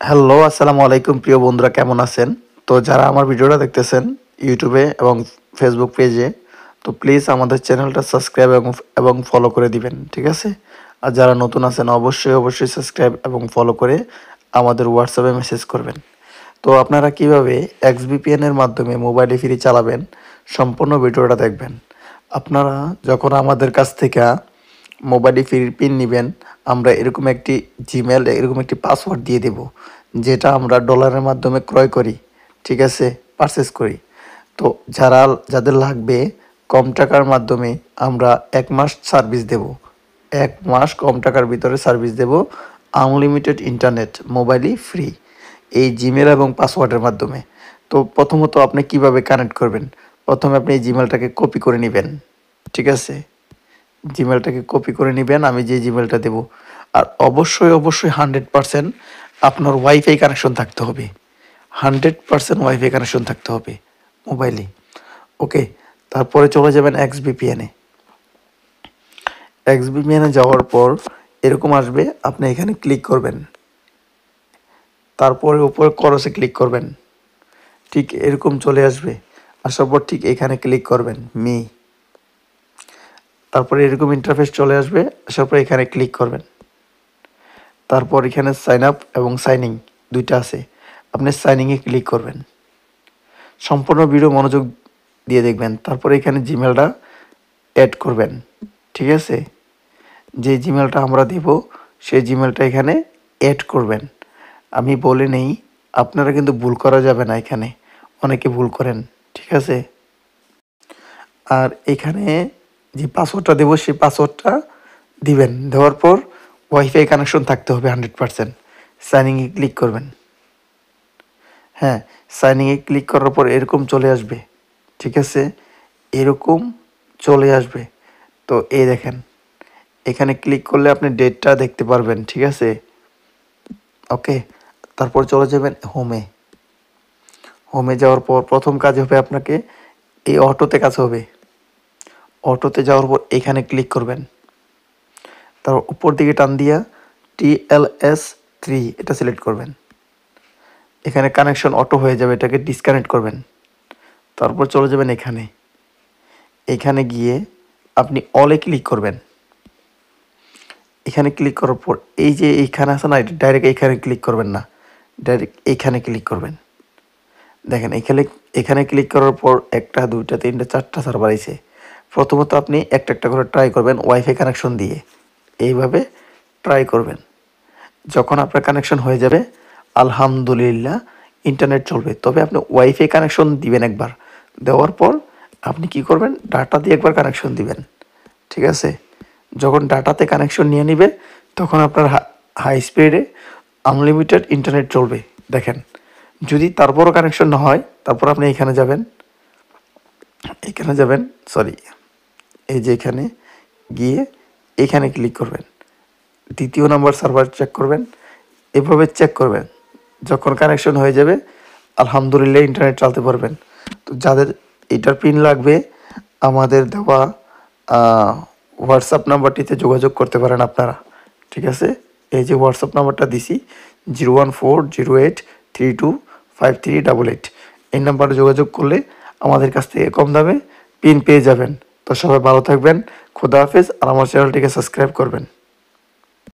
Hello, আসসালামু আলাইকুম প্রিয় বন্ধুরা, কেমন আছেন? তো যারা আমার ভিডিওটা দেখতেছেন ইউটিউবে এবং ফেসবুক পেজে, তো প্লিজ আমাদের চ্যানেলটা সাবস্ক্রাইব এবং ফলো করে দিবেন, ঠিক আছে? আর যারা নতুন আছেন অবশ্যই সাবস্ক্রাইব এবং ফলো করে আমাদের হোয়াটসঅ্যাপে মেসেজ করবেন। তো আপনারা কিভাবে এক্সবিপিএন এর মাধ্যমে মোবাইলে ফ্রি চালাবেন সম্পূর্ণ ভিডিওটা দেখবেন। আপনারা যখন আমাদের কাছ থেকে মোবাইলে ফ্রি পিন নিবেন, আমরা এরকম একটি জিমেল এরকম একটি পাসওয়ার্ড দিয়ে দেব, যেটা আমরা ডলারের মাধ্যমে ক্রয় করি, ঠিক আছে, পারচেস করি। তো যাদের লাগবে কম টাকার মাধ্যমে আমরা 1 মাস সার্ভিস দেব, 1 মাস কম টাকার ভিতরে সার্ভিস দেব, আনলিমিটেড ইন্টারনেট মোবাইলই ফ্রি এই জিমেল এবং পাসওয়ার্ডের মাধ্যমে। তো প্রথমত আপনি কিভাবে কানেক্ট করবেন? প্রথমে আপনি এই জিমেলটাকে কপি করে নেবেন, ঠিক আছে? জিমেলটাকে কপি করে নেবেন, আমি যে জিমেলটা দেব। আর অবশ্যই 100% আপনার ওয়াইফাই কানেকশন থাকতে হবে, 100% ওয়াইফাই কানেকশন থাকতে হবে মোবাইলে। ওকে, তারপরে চলে যাবেন এক্সবিপিএনে। এক্সবিপিএনে যাওয়ার পর এরকম আসবে, আপনি এখানে ক্লিক করবেন, তারপরে উপরে ক্রসে ক্লিক করবেন, ঠিক এরকম চলে আসবে। আসার পর ঠিক এখানে ক্লিক করবেন মি, তারপরে এরকম ইন্টারফেস চলে আসবে। আসার পর এখানে ক্লিক করবেন, তারপর এখানে সাইন আপ এবং সাইনিং দুইটা আছে, আপনি সাইনিংয়ে ক্লিক করবেন। সম্পূর্ণ ভিডিও মনোযোগ দিয়ে দেখবেন। তারপরে এখানে জিমেলটা অ্যাড করবেন, ঠিক আছে? যে জিমেলটা আমরা দেব সেই জিমেলটা এখানে অ্যাড করবেন। আমি বলে নেই, আপনারা কিন্তু ভুল করা যাবে না, এখানে অনেকে ভুল করেন, ঠিক আছে? আর এখানে যে পাসওয়ার্ডটা দেবো সেই পাসওয়ার্ডটা দিবেন। দেওয়ার পর ওয়াইফাই কানেকশন থাকতে হবে 100%। সাইনিংয়ে ক্লিক করবেন। হ্যাঁ, সাইনিংয়ে ক্লিক করার পর এরকম চলে আসবে, ঠিক আছে? এরকম চলে আসবে। তো এই দেখেন, এখানে ক্লিক করলে আপনি ডেটটা দেখতে পারবেন, ঠিক আছে? ওকে, তারপর চলে যাবেন হোমে। হোমে যাওয়ার পর প্রথম কাজ হবে আপনাকে এই অটোতে কাজ হবে। অটোতে যাওয়ার পর এখানে ক্লিক করবেন, তারপর উপর দিকে টান দিয়া TLS3 এটা সিলেক্ট করবেন। এখানে কানেকশন অটো হয়ে যাবে, এটাকে ডিসকানেক্ট করবেন। তারপর চলে যাবেন এখানে, এখানে গিয়ে আপনি অলে ক্লিক করবেন। এখানে ক্লিক করার পর এই যে এইখানে আছে না, এটা ডাইরেক্ট এইখানে ক্লিক করবেন না, ডাইরেক্ট এইখানে ক্লিক করবেন। দেখেন এখানে এখানে ক্লিক করার পর 1টা 2টা 3টা 4টা সার্ভার আইছে। প্রথমত আপনি একটা একটা করে ট্রাই করবেন ওয়াইফাই কানেকশন দিয়ে, এইভাবে ট্রাই করবেন। যখন আপনার কানেকশন হয়ে যাবে আলহামদুলিল্লাহ ইন্টারনেট চলবে। তবে আপনি ওয়াইফাই কানেকশন দিবেন একবার, দেওয়ার পর আপনি কি করবেন, ডাটা দিয়ে একবার কানেকশন দিবেন, ঠিক আছে? যখন ডাটাতে কানেকশন নিয়ে নিবে তখন আপনার হাই স্পিডে আনলিমিটেড ইন্টারনেট চলবে। দেখেন, যদি তারপরও কানেকশন না হয় তারপর আপনি এখানে যাবেন, সরি, এই যে এখানে গিয়ে এখানে ক্লিক করবেন, দ্বিতীয় নাম্বার সার্ভার চেক করবেন, এভাবে চেক করবেন। যখন কানেকশন হয়ে যাবে আলহামদুলিল্লাহ ইন্টারনেট চালাতে পারবেন। তো যাদের এটার পিন লাগবে আমাদের দেওয়া হোয়াটসঅ্যাপ নাম্বারটিতে যোগাযোগ করতে পারেন আপনারা, ঠিক আছে? এই যে হোয়াটসঅ্যাপ নাম্বারটা দিছি 01408325388, এই নাম্বারে যোগাযোগ করলে আমাদের কাছ থেকে কম দামে পিন পেয়ে যাবেন। তো সবাই ভালো থাকবেন, খোদা হাফেজ। আর আমার চ্যানেলটিকে সাবস্ক্রাইব করবেন।